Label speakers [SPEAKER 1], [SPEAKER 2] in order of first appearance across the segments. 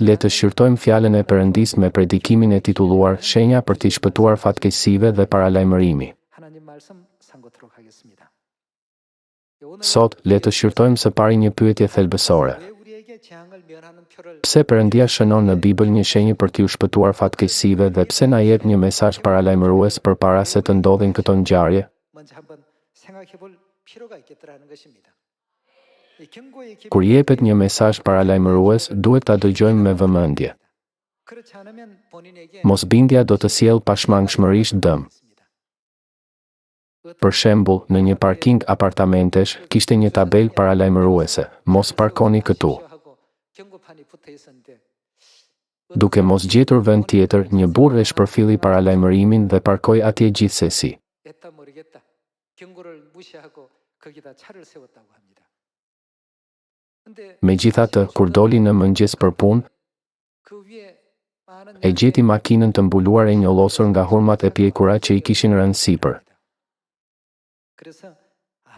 [SPEAKER 1] Le të shqyrtojmë fjalën e Perëndisë me predikimin e titulluar Shenja për t'i shpëtuar fatkeqësive dhe paralajmërimi. Sot, le të shqyrtojmë së pari një pyetje thelbësore. Pse Perëndia shënon në Bibël një shenjë për t'ju shpëtuar fatkeqësive dhe pse na jep një mesazh paralajmërues përpara se të ndodhin këto ngjarje? Kur jepet një mesazh paralajmërues, duhet ta dëgjojmë me vëmendje. Mosbindja do të sjellë pashmangshmërisht dëm. Për shembull, në një parking apartamentesh, kishte një tabelë paralajmëruese: mos parkoni këtu. Duke mos gjetur vend tjetër, një burr e shpërfilli paralajmërimin dhe parkoi atje gjithsesi. Megjithatë, kur doli në mëngjes për punë, e gjeti makinën të mbuluar e njollosur nga hurmat e pjekura që i kishin rënë sipër.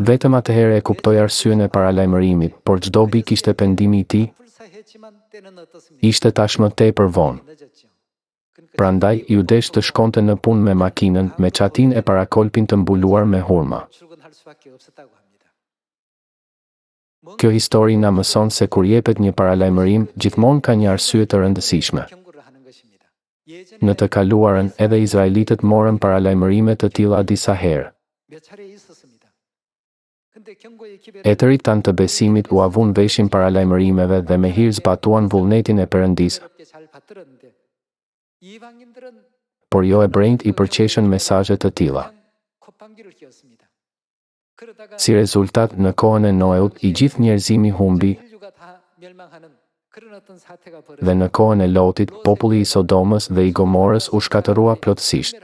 [SPEAKER 1] Vetëm atëherë e kuptoi arsyen e paralajmërimit, por çdo bi kishte pendimi i tij. Ishte tashmë tepër vonë. Prandaj, ju desh të shkonte në punë me makinën, me çatin e parakolpin të mbuluar me hurma. Kjo histori na mëson se kur jepet një paralajmërim, gjithmonë ka një arsye të rëndësishme. Në të kaluarën, edhe izraelitët morën paralajmërime të tilla disa herë. Etërit tanë të besimit u avun veshin paralajmërimeve dhe me hir zbatuan vullnetin e Perëndisë. Por jo hebrejt i përqeshën mesazhe të tilla. Si rezultat, në kohën e Noeut, i gjithë njerëzimi humbi, dhe në kohën e Lotit, populli i Sodomës dhe i Gomorës u shkatërrua plotësisht.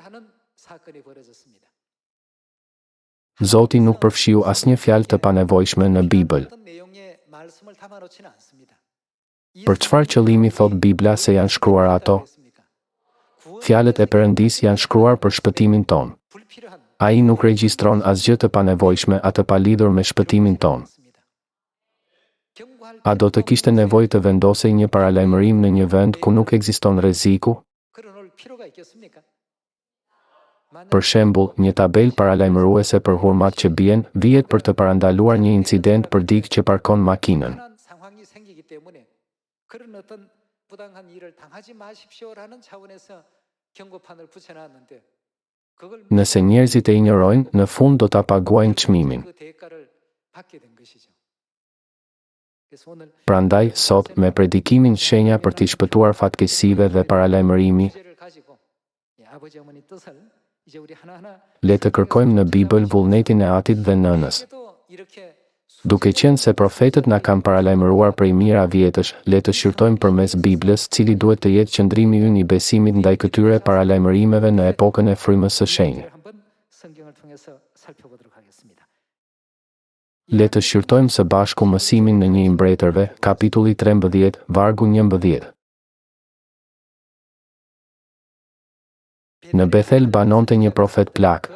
[SPEAKER 1] Zoti nuk përfshiu asnjë fjalë të panevojshme në Bibël. Për çfarë qëllimi thot Bibla se janë shkruar ato? Fjalët e Perëndisë janë shkruar për shpëtimin ton. Ai nuk regjistron asgjë të panevojshme atë palidhur me shpëtimin ton. A do të kishte nevojë të vendosej një paralajmërim në një vend ku nuk ekziston rreziku? Për shembull, një tabelë paralajmëruese për hurmat që bien, vihet për të parandaluar një incident për dikë që parkon makinën. Nëse njerëzit e injorojnë, në fund do ta paguajnë çmimin. Prandaj, sot, me predikimin shenja për t'i shpëtuar fatkeqësive dhe paralajmërimi, le të kërkojmë në Bibël vullnetin e atit dhe nënës. Duke qenë se profetët na kanë paralajmëruar prej mijëra vjetësh, le të shqyrtojmë përmes Biblës, cili duhet të jetë qëndrimi ynë i besimit ndaj këtyre paralajmërimeve në epokën e frymës së shenjtë. Le të shqyrtojmë së bashku mësimin në një i mbretërve, kapitulli 13, vargu 11. Në Bethel banonte një profet plak.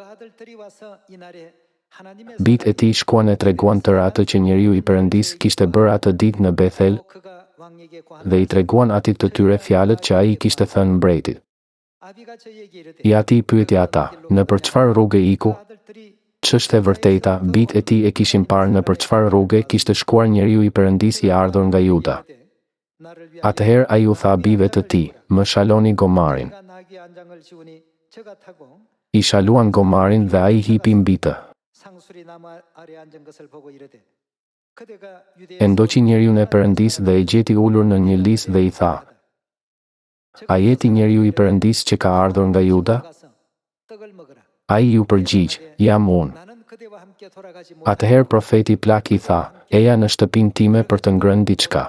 [SPEAKER 1] Bitë e tij shkuan e treguan tërë atë që njeriu i Perëndisë kishte bërë atë ditë në Bethel, dhe i treguan atit të tyre fjalët që ai kishte thënë mbretit. I ati pyeti ata: "Nëpër çfarë rruge iku?" Ç'është e vërteta, bitë e tij e kishin parë nëpër çfarë rruge kishte shkuar njeriu i Perëndisë i ardhur nga Juda. Atëherë ai u tha bijve të tij: "Më shaloni gomarin." I shaluan gomarin dhe ai hipi mbi të. E ndoqi njeriun e Perëndisë dhe e gjeti ulur në një lis dhe i tha: "A jeti njeriu i Perëndisë që ka ardhur nga Juda?" Ai ju përgjigj: "Jam unë." Atëherë profeti plak i tha: "Eja në shtëpinë time për të ngrënë diçka."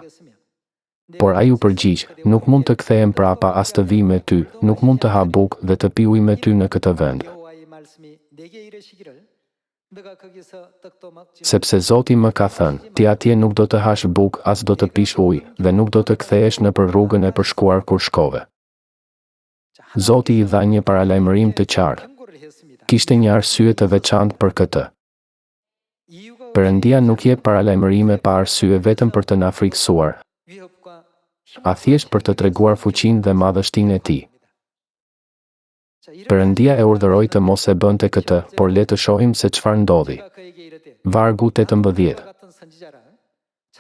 [SPEAKER 1] Por ai u përgjigj: "Nuk mund të kthehem prapa as të vi me ty, nuk mund të ha bukë dhe të pi ujë me ty në këtë vend. Sepse Zoti më ka thënë, ti atje nuk do të hash bukë as do të pish ujë, dhe nuk do të kthehesh nëpër rrugën e përshkuar kur shkove." Zoti i dha një paralajmërim të qartë. Kishte një arsye të veçantë për këtë. Perëndia nuk jep paralajmërime pa arsye vetëm për të na frikësuar. a thjesht për të treguar fuqinë dhe madhështinë e tij. Perëndia e urdhëroi të mos e bënte këtë, por le të shohim se çfarë ndodhi. Vargu 18.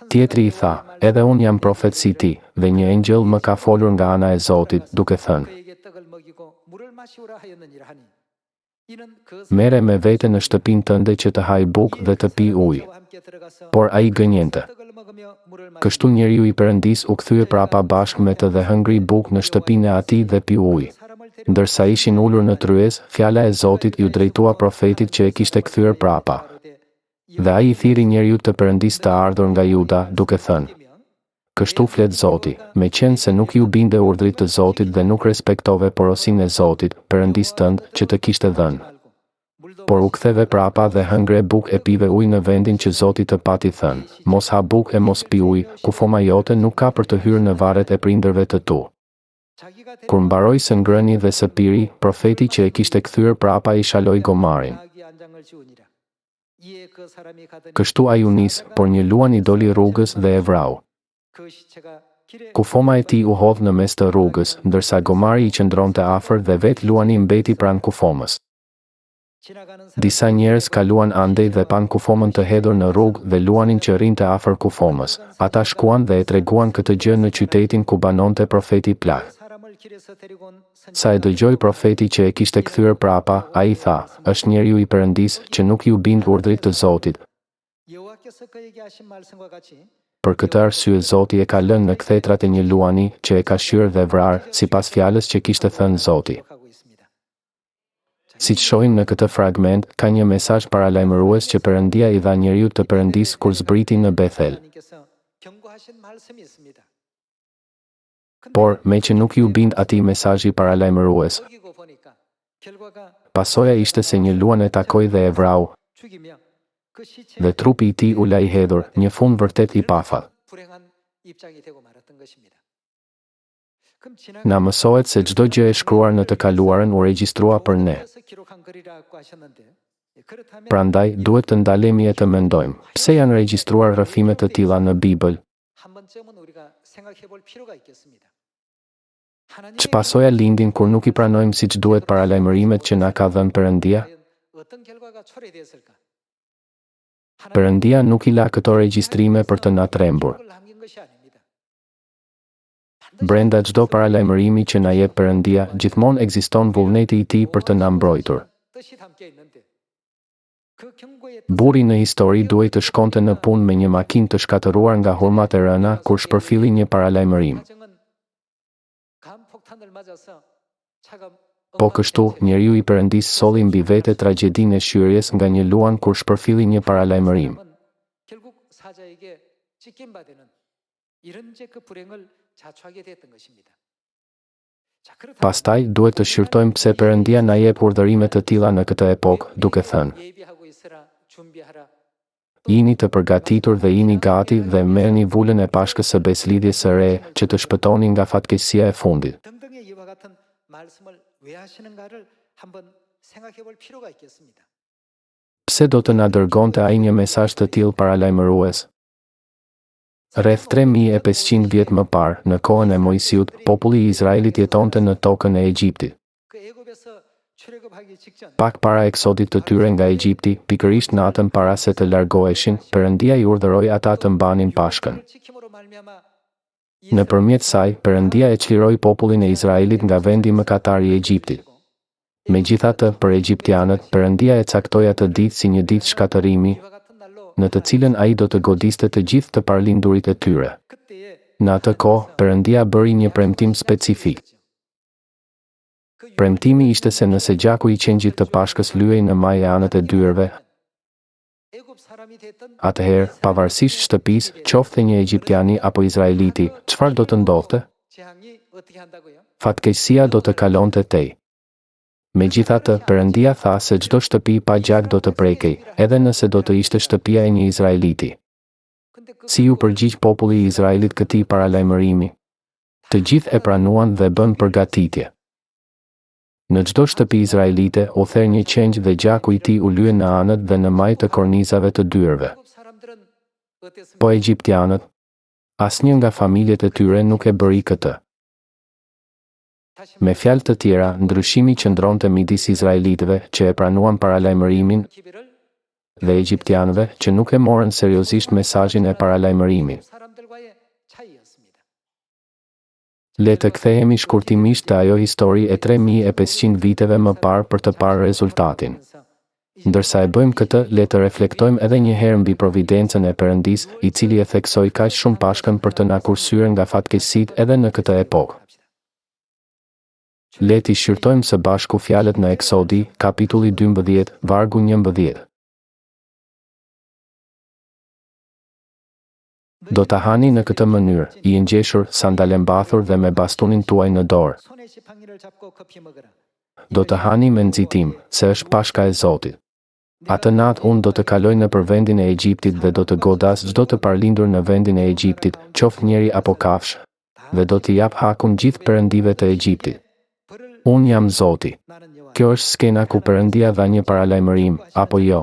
[SPEAKER 1] Tjetri i tha, edhe unë jam profet si ti, dhe një engjëll më ka folur nga ana e Zotit, duke thënë: Mere me vete në shtëpinë tënde që të haj bukë dhe të pi ujë. Por ai gënjente. Kështu njeriu i Perëndis u kthye prapa bashkë me të dhe hëngri bukë në shtëpinë e atij dhe pi ujë. Ndërsa ishin ulur në tryez, fjala e Zotit ju drejtua profetit që e kishte kthyer prapa. Dhe ai i thiri njeriu të Perëndis të ardhur nga Juda, duke thënë: Kështu flet Zoti, meqense se nuk ju binde urdhrit të Zotit dhe nuk respektove porosinë e Zotit, Perëndis tënd, që të kishte dhënë. Por u ktheve prapa dhe hëngre bukë e pive ujë në vendin që Zoti të pati thënë: Mos ha bukë e mos pi ujë, kufoma jote nuk ka për të hyrë në varret e prindërve të tu. Kur mbaroi së ngrëni dhe së piri, profeti që e kishte kthyer prapa i shaloi gomarin. Kështu ai u nis, por një luan i doli rrugës dhe e vrau. Kufoma e tij u hodh në mes të rrugës, ndërsa gomari i qëndronte afër dhe vetë luani mbeti pranë kufomës. Disa njerëz kaluan andej dhe pan kufomën të hedhur në rrugë dhe luanin që rrinte afër kufomës. Ata shkuan dhe e treguan këtë gjë në qytetin ku banonte profeti Plah. Sa e dëgjoi profeti që e kishte kthyer prapa, ai tha: Është njeriu i Perëndis që nuk ju bind urdhrit të Zotit. Për këtë arsye Zoti e ka lënë në kthetrat e një luani që e ka shyrë dhe vrarë, sipas fjalës që kishte thënë Zoti. Siç shohim në këtë fragment, ka një mesazh paralajmërues që Perëndia i dha njeriu të Perëndis kur zbriti në Bethel. Por, me që nuk ju bind atij mesazhi paralajmërues, pasoja ishte se një luan e takoi dhe e vrau, dhe trupi i tij u la i hedhur, një fund vërtet i pafall. Na mësohet se çdo gjë e shkruar në të kaluarën u regjistrua për ne. Prandaj, duhet të ndalemi e të mendojmë, pse janë regjistruar rrëfime të tilla në Bibël? Ç'pasoja lindin kur nuk i pranojmë siç duhet paralajmërimet që na ka dhënë Perëndia? Perëndia nuk i la këto regjistrime për të na trembur. Brenda çdo paralajmërimi që na jep Perëndia, gjithmonë ekziston vullneti i tij për të na mbrojtur. Burri në histori duhej të shkonte në punë me një makinë të shkatëruar nga hurmat e rëna kur shpërfilli një paralajmërim. Po kështu, njeriu i Perëndis solli mbi vete tragjedinë e shyrjes nga një luan kur shpërfilli një paralajmërim. Pastaj duhet të shqyrtojmë pse Perëndia na jep urdhërime të tilla në këtë epokë, duke thënë: Jini të përgatitur dhe jini gati dhe merrni vulën e Pashkës së Beslidhjes së re, që të shpëtoni nga fatkeqësia e fundit. Pse do të na dërgonte ai një mesazh të tillë paralajmërues? Rreth 3500 vjet më parë, në kohën e Mojsiut, populli i Izraelit jetonte në tokën e Egjiptit. Pak para eksodit të tyre nga Egjipti, pikërisht natën para se të largoheshin, Perëndia i urdhëroi ata të mbanin Pashkën. Nëpërmjet saj, Perëndia e çliroi popullin e Izraelit nga vendi mëkatar i Egjiptit. Megjithatë, për egjiptianët, Perëndia e caktoi atë ditë si një ditë shkatërimi, në të cilën ai do të godiste të gjithë të parlindurit e tyre. Në atë kohë, Perëndia bëri një premtim specifik. Premtimi ishte se nëse gjaku i qengjit të Pashkës lyhej në maj e anët e dyerve, atëherë, pavarësisht shtëpisë, qoftë një egjiptiani apo izraeliti, çfarë do të ndodhte? Fatkeqësia do të kalonte tej. Megjithatë, Perëndia tha se çdo shtëpi pa gjak do të prekej, edhe nëse do të ishte shtëpia e një izraeliti. Si u përgjigj populli i Izraelit këtij paralajmërimi? Të gjithë e pranuan dhe bën përgatitje. Në çdo shtëpi izraelite u therr një qengj dhe gjaku i tij u lye në anët dhe në majt të kornizave të dyerve. Po egjiptianët, Asnjë nga familjet e tyre nuk e bëri këtë. Me fjalë të tjera, ndryshimi qëndronte midis izraelitëve që e pranuan paralajmërimin dhe egjiptianëve që nuk e morën seriozisht mesazhin e paralajmërimit. Le të kthehemi shkurtimisht te ajo histori e 3500 viteve më parë për të parë rezultatin. Ndërsa e bëjmë këtë, le të reflektojmë edhe një herë mbi providencën e Perëndis, i cili e theksoi kaq shumë pashkën për të na kursyer nga fatkeqësitë edhe në këtë epokë. Le të shqyrtojmë së bashku fjalët në Eksodi, kapitulli 12, vargu 11. Do ta hani në këtë mënyrë, i ngjeshur, sandale mbathur dhe me bastunin tuaj në dorë. Do të hani me nxitim, se është pashka e Zotit. Atë natë unë do të kaloj nëpër vendin e Egjiptit dhe do të godas çdo të parlindur në vendin e Egjiptit, qoftë njeri apo kafshë, dhe do t'i jap hakun gjithë perëndive të Egjiptit. Unë jam Zoti. Kjo është skena ku Perëndia dha një paralajmërim, apo jo?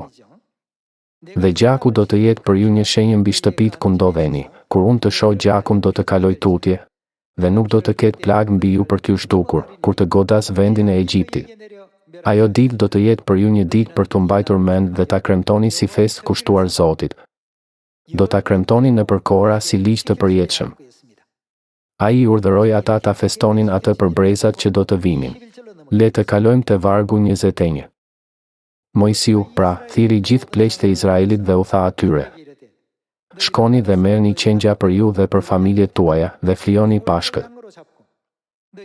[SPEAKER 1] Dhe gjaku do të jetë për ju një shenjë mbi shtëpitë ku ndodheni. Kur unë të shoh gjakun do të kaloj tutje, dhe nuk do të ketë plag mbi ju për t'ju shtukur, kur të godas vendin e Egjiptit. Ajo ditë do të jetë për ju një ditë për t'u mbajtur mend dhe ta kremtoni si festë kushtuar Zotit. Do ta kremtoni nëpër kohëra si ligj të përjetshëm. Ai urdhëroi ata ta festonin atë për brezat që do të vinin. Le të kalojmë te vargu 21. Mojsiu, pra, thiri gjithë pleqtë e Izraelit dhe u tha atyre: Shkoni dhe merrni qengja për ju dhe për familjet tuaja dhe flijoni pashkët.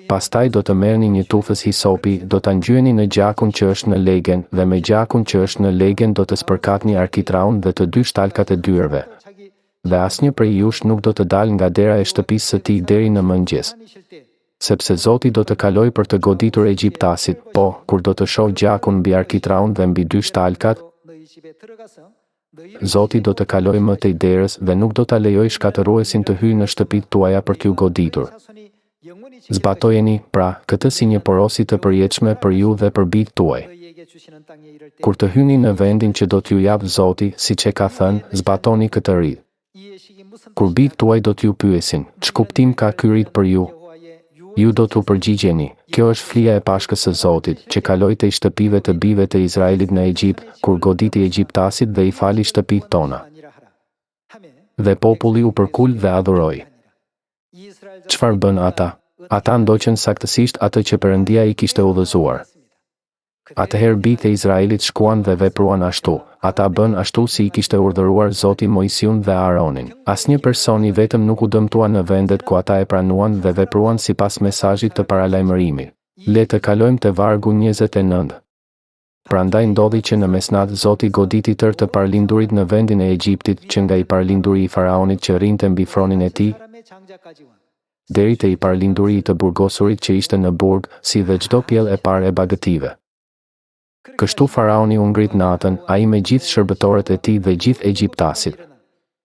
[SPEAKER 1] Pastaj do të merrni një tufës hisopi, do ta ngjyeni në gjakun që është në legen dhe me gjakun që është në legen do të spërkatni arkitraun dhe të dy shtalkat e dyerve. Dhe asnjë prej jush nuk do të dalë nga dera e shtëpisë së tij deri në mëngjes. Sepse Zoti do të kaloj për të goditur egjiptasit, po, kur do të shoh gjakun mbi arkitraun dhe mbi dy shtalkat, Zoti do të kaloj më tej derës dhe nuk do ta lejoj shkatëruesin të hyjë në shtëpitë tuaja për t'ju goditur. Zbatojeni, pra, këtë si një porosi të përjetshme për ju dhe për bijtë tuaj. Kur të hyni në vendin që do t'ju jap Zoti, siç e ka thënë, zbatoni këtë rit. Kur bijtë tuaj do t'ju pyesin, ç'kuptim ka ky rit për ju? Ju do t'u përgjigjeni, kjo është flija e pashkës së Zotit, që kaloi te shtëpive të bijve të Izraelit në Egjipt, kur goditi egjiptasit dhe i fali shtëpitë tona. Dhe populli u përkul dhe adhuroi. Çfarë bën ata? Ata ndoqën saktësisht atë që Perëndia i kishte udhëzuar. Atëherë bijtë e Izraelit shkuan dhe vepruan ashtu. Ata bën ashtu si i kishte urdhëruar Zoti Mojsiun dhe Aaronin. Asnjë person i vetëm nuk u dëmtua në vendet ku ata e pranuan dhe vepruan sipas mesazhit të paralajmërimit. Le të kalojmë te vargu 29. Prandaj ndodhi që në mesnatë Zoti goditi tërë të parlindurit në vendin e Egjiptit, që nga i parlinduri i Faraonit që rrinte mbi fronin e tij, deri te i parlinduri i të burgosurit që ishte në burg, si dhe çdo pjellë e parë e bagëtive. Kështu Faraoni u ngrit natën, ai me gjithë shërbëtorët e tij dhe gjithë egjiptasit.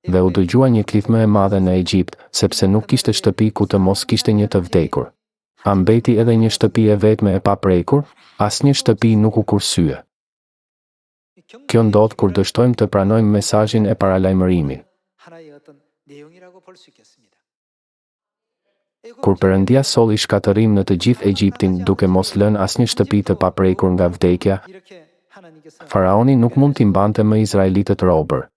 [SPEAKER 1] Dhe u dëgjua një klithmë e madhe në Egjipt, sepse nuk kishte shtëpi ku të mos kishte një të vdekur. A mbeti edhe një shtëpi e vetme e paprekur? Asnjë shtëpi nuk u kursye. Kjo ndodh kur dështojmë të pranojmë mesazhin e paralajmërimit. Kur Perëndia solli shkatërim në të gjithë Egjiptin duke mos lënë asnjë shtëpi të paprekur nga vdekja, Faraoni nuk mund t'i mbante më izraelitët robër.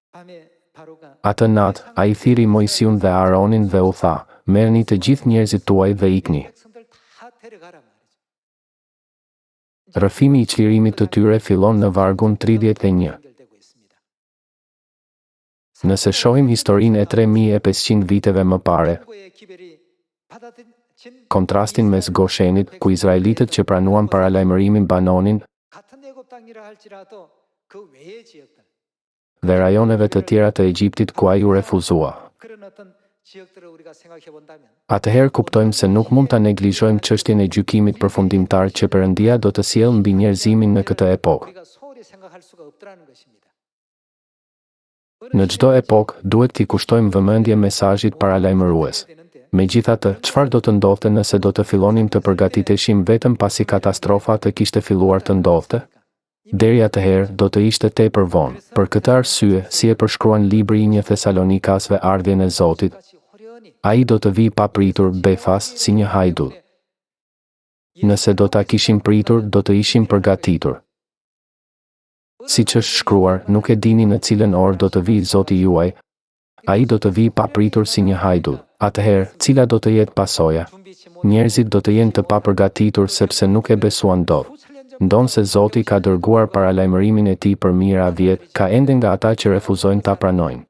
[SPEAKER 1] Atë natë, ai thiri Mojsiun dhe Aaronin dhe u tha: Merrni të gjithë njerëzit tuaj dhe ikni. Rrëfimi i çlirimit të tyre fillon në vargun 31. Nëse shohim historinë e 3500 viteve më pare, kontrastin mes Goshenit, ku izraelitët që pranuan paralajmërimin banonin, dhe rajoneve të tjera të Egjiptit ku ai u refuzua. Atëherë kuptojmë se nuk mund ta neglizhojmë çështjen e gjykimit përfundimtar që Perëndia do të sjellë mbi njerëzimin në këtë epokë. Në çdo epokë duhet t'i kushtojmë vëmendje mesazhit paralajmërues. Megjithatë, çfarë do të ndodhte nëse do të fillonim të përgatiteshim vetëm pasi katastrofa të kishte filluar të ndodhte? Deri atëherë do të ishte tepër vonë. Për këtë arsye, si e përshkruan libri i 1 Thesalonikasve ardhjen e Zotit, Ai do të vijë pa pritur befas si një hajdull. Nëse do ta kishim pritur, do të ishim përgatitur. Siç është shkruar, nuk e dini në cilën orë do të vijë Zoti juaj. Ai do të vijë pa pritur si një hajdull. Atëherë, cila do të jetë pasoja? Njerëzit do të jenë të papërgatitur sepse nuk e besuan dot. Ndonë se Zoti ka dërguar paralajmërimin e tij për mijëra vjet, ka ende nga ata që refuzojnë ta pranojnë.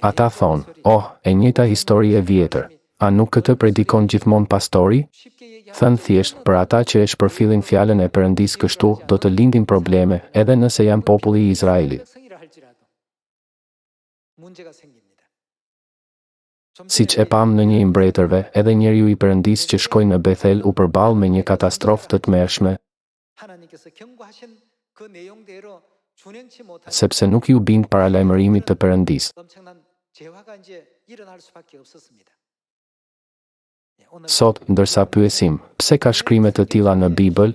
[SPEAKER 1] Ata thonë, e njëjta histori e vjetër. A nuk këtë predikon gjithmonë pastori? Thënë thjesht, për ata që e shpërfillin fjalën e Perëndisë kështu, do të lindin probleme, edhe nëse janë populli i Izraelit. Siç e pam në një i mbretërve, edhe njeriu i Perëndisë që shkoi në Bethel u përball me një katastrofë të tmerrshme, sepse nuk ju bind paralajmërimit të Perëndisë. Sot, ndërsa pyesim, pse ka shkrime të tilla në Bibël?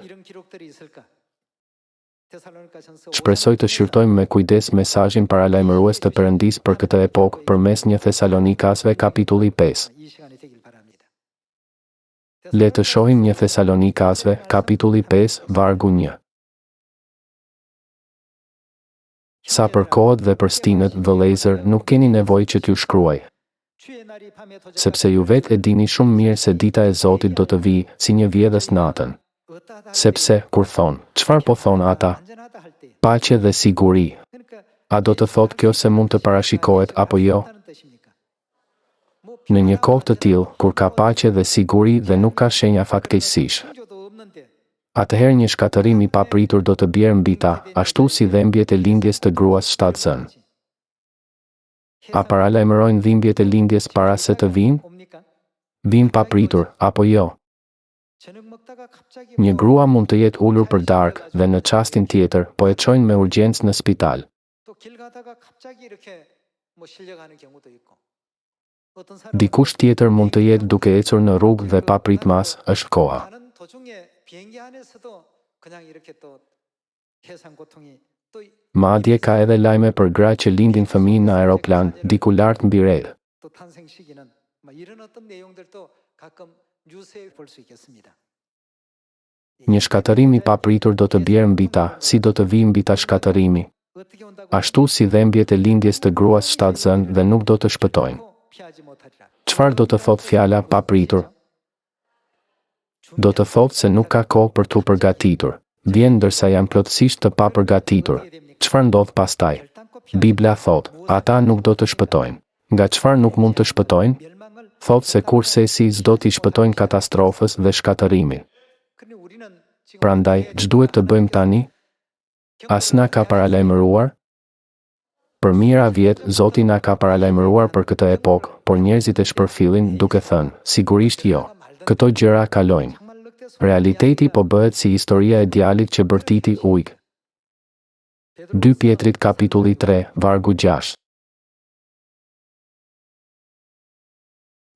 [SPEAKER 1] Shpresoj të shqyrtojmë me kujdes mesazhin paralajmërues të Perëndisë për këtë epokë përmes një Thesalonikasve kapitulli 5. Le të shohim një Thesalonikasve kapitulli 5 vargu 1. Sa për kohët dhe për stinët, vëllezër, nuk keni nevojë që t'ju shkruaj. Sepse ju vetë e dini shumë mirë se dita e Zotit do të vijë si një vjedhës natën. Sepse, kur thonë, çfarë po thonë ata? Paqe dhe siguri. A do të thotë kjo se mund të parashikohet apo jo? Në një kohë të tillë, kur ka paqe dhe siguri dhe nuk ka shenja fatkeqësish, atëherë një shkatërim i papritur do të bjerë mbi ta, ashtu si dhimbjet e lindjes të gruas shtatzën. A paralajmërojnë dhimbjet e lindjes para se të vinë? Vinë papritur, apo jo? Një grua mund të jetë ulur për darkë dhe në çastin tjetër po e çojnë me urgjencë në spital. Dikush tjetër mund të jetë duke ecur në rrugë dhe pa pritmas, është koha. Madje ka edhe lajme për gra që lindin fëmijë në aeroplan, diku lart mbi rreth. Një shkatërim i papritur do të bjerë mbi ta, si do të vijë mbi ta shkatërimi. Ashtu si dhimbjet e lindjes të gruas shtatzën dhe nuk do të shpëtojnë. Çfarë do të thotë fjala papritur? Do të thotë se nuk ka kohë për t'u përgatitur. Vjen ndërsa janë plotësisht të papërgatitur. Çfarë ndodh pastaj? Bibla thotë, ata nuk do të shpëtojnë. Nga çfarë nuk mund të shpëtojnë? Thotë se kurse si s'do t'i shpëtojnë katastrofës dhe shkatërimin. Prandaj, ç'duhet të bëjmë tani? As na ka paralajmëruar? Për mijëra vjet, Zoti na ka paralajmëruar për këtë epokë, por njerëzit e shpërfillin duke thënë, sigurisht jo. Këto gjëra kalojnë. Realiteti po bëhet si historia e djalit që bërtiti ujë. 2 Pjetrit kapitulli 3, vargu 6.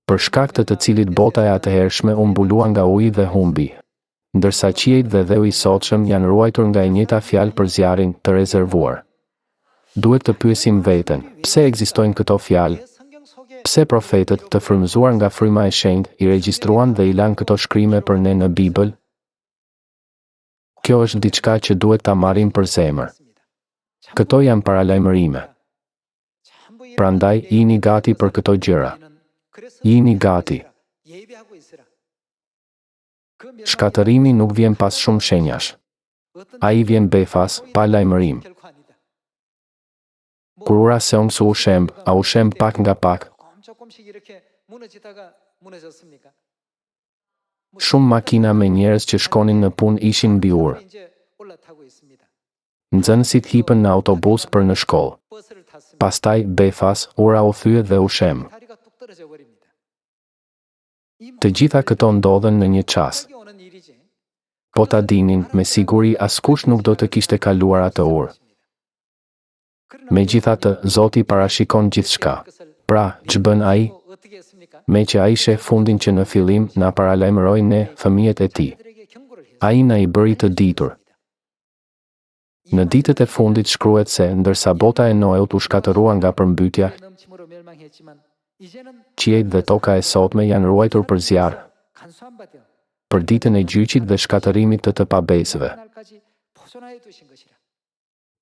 [SPEAKER 1] Për shkak të cilit bota e atëhershme u mbulua nga uji dhe humbi, ndërsa qiejt dhe dheu i sotshëm janë ruajtur nga e njëjta fjalë për zjarrin të rezervuar. Duhet të pyesim veten, pse ekzistojnë këto fjalë? Pse profetët, të frymëzuar nga fryma e shenjtë, i regjistruan dhe i lanë këto shkrime për ne në Bibël? Kjo është diçka që duhet ta marrim për zemër. Këto janë paralajmërime. Prandaj, jini gati për këto gjëra. Jini gati. Shkatërimi nuk vjen pas shumë shenjash. Ai vjen befas, pa lajmërim. Kur ura seongsu u shemb, a u shemb pak nga pak? Shumë makina me njerëz që shkonin në punë ishin mbi urë. Nxënësit hipën në autobus për në shkollë. Pastaj, befas, ura u thye dhe u shemb. Të gjitha këto ndodhen në një çast. Po ta dinin, me siguri askush nuk do të kishte kaluar atë urë. Megjithatë, Zoti parashikon gjithçka. Pra, ç'bën ai? Me që ai sheh fundin që në fillim na paralajmëroi ne, fëmijët e tij. Ai na i bëri të ditur. Në ditët e fundit shkruhet se, ndërsa bota e Noeut u shkatërrua nga përmbytja, Qiejt dhe toka e sotme janë ruajtur për zjarr, për ditën e gjyqit dhe shkatërimit të pabesëve.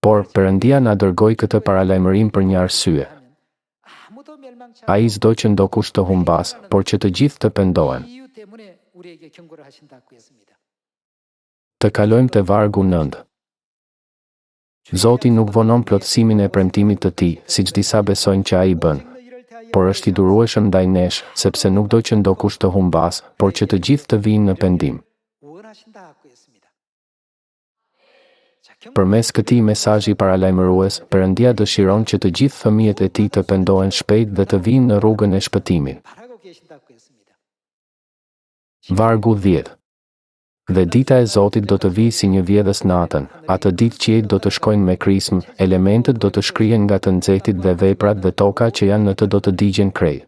[SPEAKER 1] Por Perëndia na dërgoi këtë paralajmërim për një arsye. Ai s'do që ndokush të humbas, por që të gjithë të pendohen. Të kalojmë te vargu 9. Zoti nuk vonon plotësimin e premtimit të tij, siç disa besojnë që ai bën, por është i durueshëm ndaj nesh, sepse nuk do që ndokush të humbas, por që të gjithë të vinë në pendim. Përmes këtij mesazhi paralajmërues, Perëndia dëshiron që të gjithë fëmijët e tij të pendohen shpejt dhe të vinë në rrugën e shpëtimit. Vargu 10. Dhe dita e Zotit do të vijë si një vjedhës natën, atë ditë qiejt do të shkojnë me krismë, elementet do të shkrihen nga të nxehtit dhe veprat dhe toka që janë në të do të digjen krejt.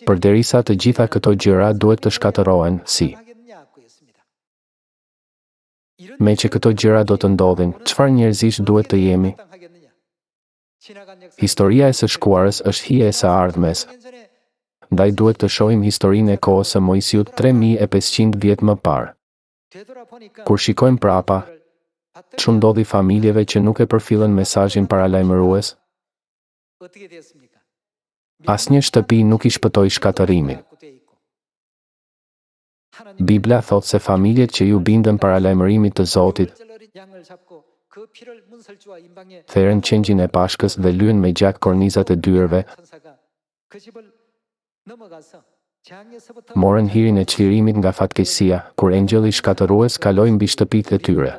[SPEAKER 1] Përderisa të gjitha këto gjëra duhet të shkatërohen, si. Me që këto gjëra do të ndodhin, çfarë njerëzish duhet të jemi? Historia e së shkuarës është hije e së ardhmes. Ndaj duhet të shohim historinë e kohës së Mojsiut 3500 vjet më parë. Kur shikojmë prapa, ç'u ndodhi familjeve që nuk e përfillën mesazhin paralajmërues? Asnjë shtëpi nuk i shpëtoi shkatërimin. Bibla thot se familjet që ju bindën paralajmërimit të Zotit, therën qengjin e pashkës dhe lyen me gjak kornizat e dyrëve, morën hirin e çlirimit nga fatkeqësia, kur engjëlli shkatërues kaloi mbi shtëpitë e tyre.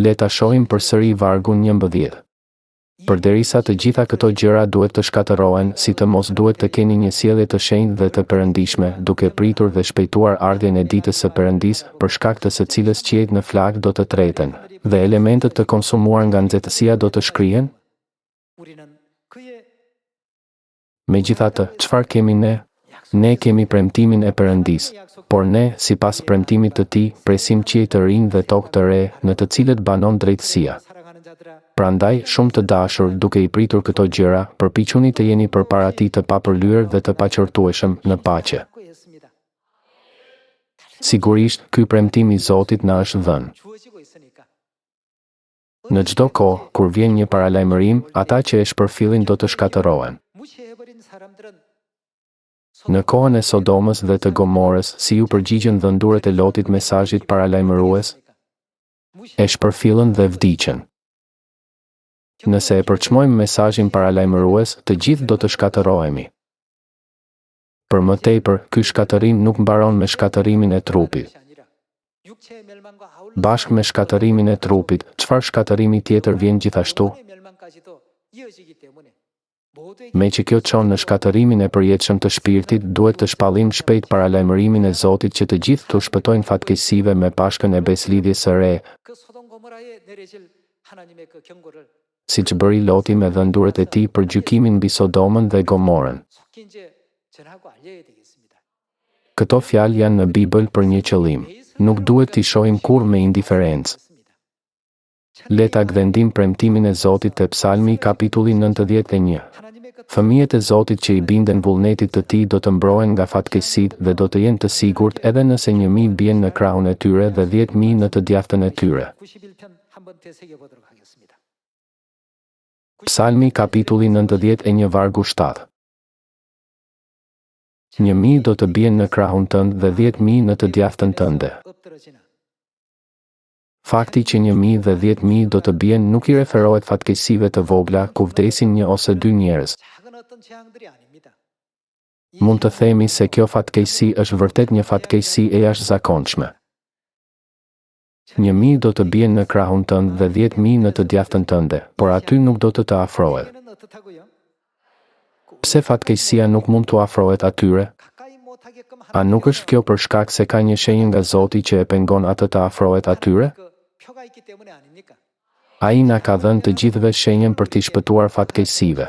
[SPEAKER 1] Le ta shohim përsëri vargun 11. Përderisa të gjitha këto gjëra duhet të shkatërohen, si të mos duhet të keni një sjellje të shenjtë dhe të perëndishme, duke pritur dhe shpejtuar ardhjen e ditës së Perëndis, për shkak të së cilës qiejt në flak do të treten, dhe elementet të konsumuar nga nxehtësia do të shkrihen? Megjithatë, çfarë kemi ne? Ne kemi premtimin e Perëndis, por ne, sipas premtimit të tij, presim qiej të rinj dhe tokë të re, në të cilët banon drejtësia. Prandaj, shumë të dashur, duke i pritur këto gjëra, përpiquni të jeni përpara tij të papërlyer dhe të paqortueshëm në paqe. Sigurisht, ky premtim i Zotit na është dhënë. Në çdo kohë, kur vjen një paralajmërim, ata që e shpërfillin do të shkatërohen. Në kohën e Sodomës dhe të Gomorës, si u përgjigjen dhënduret e Lotit mesazhit paralajmërues? E shpërfillën dhe vdiqën. Nëse e përçmojmë mesazhin paralajmërues, të gjithë do të shkatërohemi. Për më tepër, ky shkatërim nuk mbaron me shkatërimin e trupit. Bashkë me shkatërimin e trupit, çfarë shkatërimi tjetër vjen gjithashtu? Me që kjo çon në shkatërimin e përjetshëm të shpirtit, duhet të shpallim shpejt paralajmërimin e Zotit që të gjithë të shpëtojnë fatkeqësive me pashkën e beslidhjes së re, siç bëri Loti me dhënduret e tij për gjykimin mbi Sodomën dhe Gomorën. Këto fjalë janë në Bibël për një qëllim. Nuk duhet t'i shohim kurrë me indiferencë. Le ta gdhendim premtimin e Zotit te Psalmi kapitulli 91. Fëmijët e Zotit që i binden vullnetit të tij do të mbrohen nga fatkeqësitë dhe do të jenë të sigurt edhe nëse 1000 bien në krahun e tyre dhe 10.000 në të djathtën e tyre. Psalmi kapitulli 91 vargu 7. 1000 do të bien në krahun tënd dhe 10.000 në të djathtën tënde. Fakti që 1000 dhe 10.000 do të bien nuk i referohet fatkeqësive të vogla ku vdesin 1 ose 2 njerëz. Mund të themi se kjo fatkeqësi është vërtet një fatkeqësi e jashtëzakonshme. 1000 do të bien në krahun tënd dhe 10.000 në të djathtën tënde, por aty nuk do të afrohet. Pse fatkeqësia nuk mund të afrohet atyre? A nuk është kjo për shkak se ka një shenjë nga Zoti që e pengon atë të afrohet atyre? Ai na ka dhënë të gjithëve shenjën për t'i shpëtuar fatkeqësive.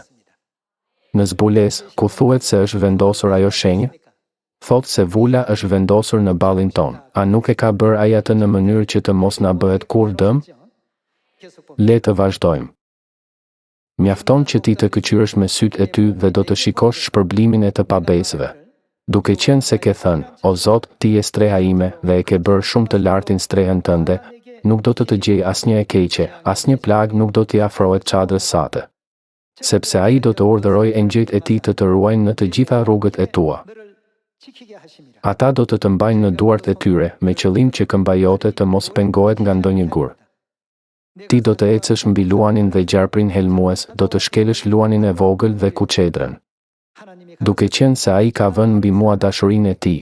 [SPEAKER 1] Në Zbules, ku thuhet se është vendosur ajo shenjë, thotë se vula është vendosur në ballin ton. A nuk e ka bërë ai atë në mënyrë që të mos na bëhet kurrë dëm? Le të vazhdojmë. Mjafton që ti të këqyresh me sytë e ty dhe do të shikosh shpërblimin e të pabesëve. Duke qenë se ke thënë, o Zot, ti je streha ime dhe e ke bërë shumë të lartin strehën tënde, nuk do të gjej asnjë e keqe, asnjë plag nuk do t'i afrohet çadrës sate. Sepse ai do të urdhërojë engjëjt e tij të ruajnë në të gjitha rrugët e tua. Ata do të mbajnë në duart e tyre, me qëllim që këmba jote të mos pengohet nga ndonjë gur. Ti do të ecësh mbi luanin dhe gjarprin helmues, do të shkelësh luanin e vogël dhe kuçedrën. Duke qenë se ai ka vënë mbi mua dashurinë e tij.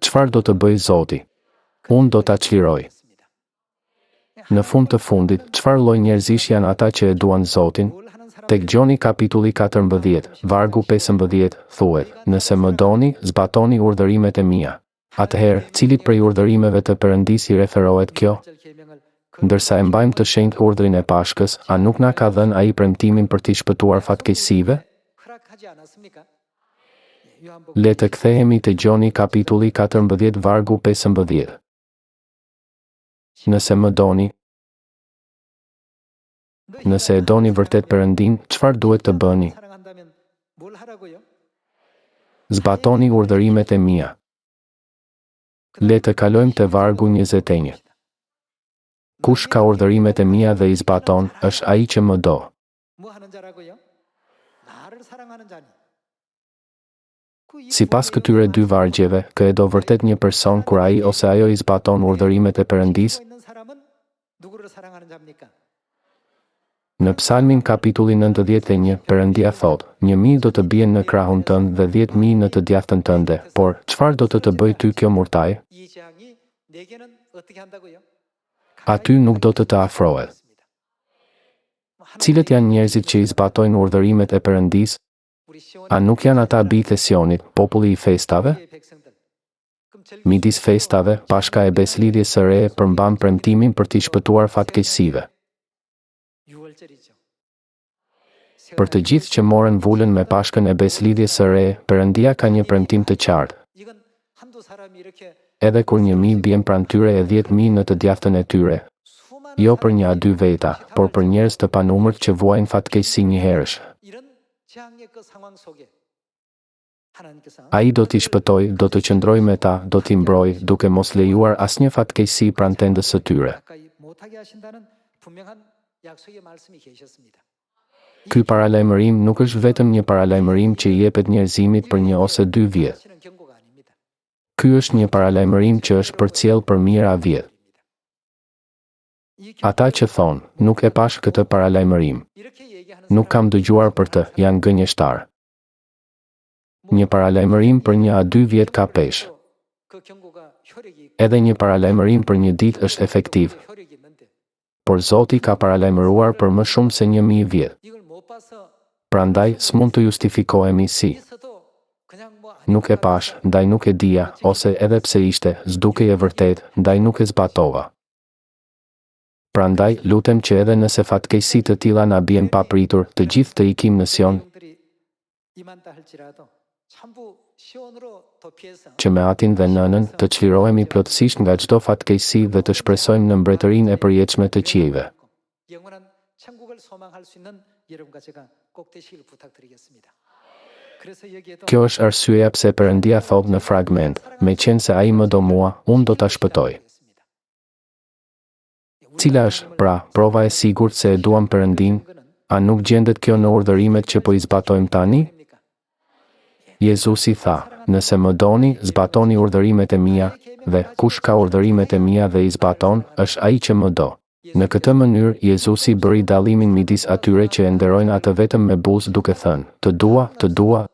[SPEAKER 1] Çfarë do të bëj Zoti? Unë do ta çliroj. Në fund të fundit, çfarë lloj njerëzish janë ata që e duan Zotin? Tek Gjoni kapitulli 14, vargu 15, thuhet, nëse më doni, zbatoni urdhërimet e mia. Atëherë, cilit prej urdhërimeve të Perëndis i referohet kjo? Ndërsa e mbajmë të shenjtë urdhrin e Pashkës, a nuk na ka dhënë ai premtimin për t'i shpëtuar fatkeqësive? Le të kthehemi te Gjoni kapitulli 14, vargu 15. Nëse më doni, nëse e doni vërtet Perëndin, çfarë duhet të bëni? Zbatoni urdhërimet e mia. Le të kalojmë te vargu 21. Kush ka urdhërimet e mia dhe i zbaton, është ai që më do. Sipas këtyre dy vargjeve, kë e do vërtet një person kur ai ose ajo i zbaton urdhërimet e Perëndis? Në Psalmin kapitulli 91, Perëndia thot, 1.000 do të bien në krahun tënd dhe 10.000 në të djathtën tënde, por çfarë do të bëj ty kjo murtaj? Aty nuk do të afrohet. Cilët janë njerëzit që i zbatojnë urdhërimet e Perëndis? A nuk janë ata bijtë e Sionit, populli i festave? Midis festave, Pashka e Beslidhjes së Re përmban premtimin për t'i shpëtuar fatkeqësive. Për të gjithë që morën vullën me Pashkën e Beslidhjes së Re, Perëndia ka një premtim të qartë. Edhe kur 1.000 bien pranë tyre e 10.000 në të djathtën e tyre, jo për 1-2 veta, por për njerëz të panumërt që vuajnë fatkeqësi njëherësh. Ai do t'i shpëtoj, do të qëndroj me ta, do t'i mbroj, duke mos lejuar asnjë fatkeqësi pranë tendës së tyre. Ky paralajmërim nuk është vetëm një paralajmërim që i jepet njerëzimit për 1 ose 2 vjet. Ky është një paralajmërim që është përcjell për mijëra vjet. Ata që thonë, nuk e pash këtë paralajmërim, nuk kam dëgjuar për të, janë gënjeshtar. Një paralajmërim për 1-2 vjet ka peshë. Edhe një paralajmërim për 1 ditë është efektiv. Por Zoti ka paralajmëruar për më shumë se 1.000 vjet. Prandaj, s'mund të justifikohemi si nuk e pash, ndaj nuk e dija, ose edhe pse ishte, s'dukej e vërtet, ndaj nuk e zbatova. Prandaj, lutem që edhe nëse fatkeqësi të tilla na bien papritur, të gjithë të ikim në Sion, që me atin dhe nënën të çlirohemi plotësisht nga çdo fatkeqësi dhe të shpresojmë në mbretërinë e përjetshme të qiejve. Kjo është arsyeja pse Perëndia thot në fragment, me qenë se ai më do mua, unë do ta shpëtoj. Cila është, pra, prova e sigurt se e duam Perëndin? A nuk gjendet kjo në urdhërimet që po i zbatojmë tani? Jezusi tha, nëse më doni, zbatoni urdhërimet e mia, dhe kush ka urdhërimet e mia dhe i zbaton, është ai që më do. Në këtë mënyrë, Jezusi bëri dallimin midis atyre që e nderojnë atë vetëm me buzë duke thënë, të dua,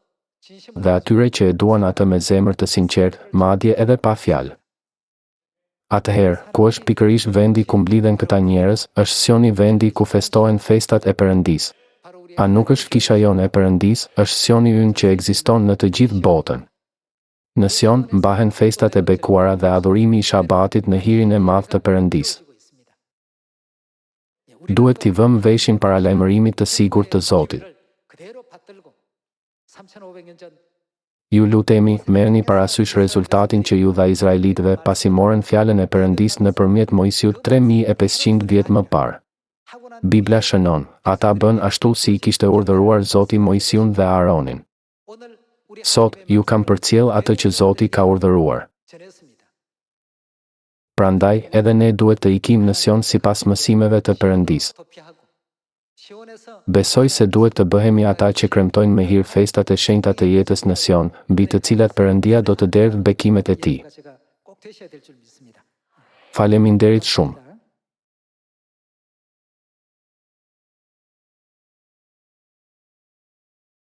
[SPEAKER 1] dhe atyre që e duan atë me zemër të sinqertë, madje edhe pa fjalë. Atëherë, ku është pikërisht vendi ku mblidhen këta njerëz, është Sioni vendi ku festohen festat e Perëndis. A nuk është kisha jonë e Perëndis, është Sioni ynë që ekziston në të gjithë botën. Në Sion mbahen festat e bekuara dhe adhurimi i Shabatit në hirin e madh të Perëndis. Duhet t'i vëmë veshin paralajmërimit të sigurt të Zotit. Ju lutemi, merrni parasysh rezultatin që ju dha izraelitëve pasi morën fjalën e Perëndis nëpërmjet Mojsiut 3500 vjet më parë. Bibla shënon, ata bën ashtu si I kishte urdhëruar Zoti Mojsiun dhe Aaronin. Sot, ju kam përcjell atë që Zoti ka urdhëruar. Prandaj, edhe ne duhet të ikim në Sion sipas mësimeve të Perëndisë. Besoj se duhet të bëhemi ata që kremtojnë me hir festat e shenjta të jetës në Sion, mbi të cilat Perëndia do të derdhë bekimet e Tij. Faleminderit shumë.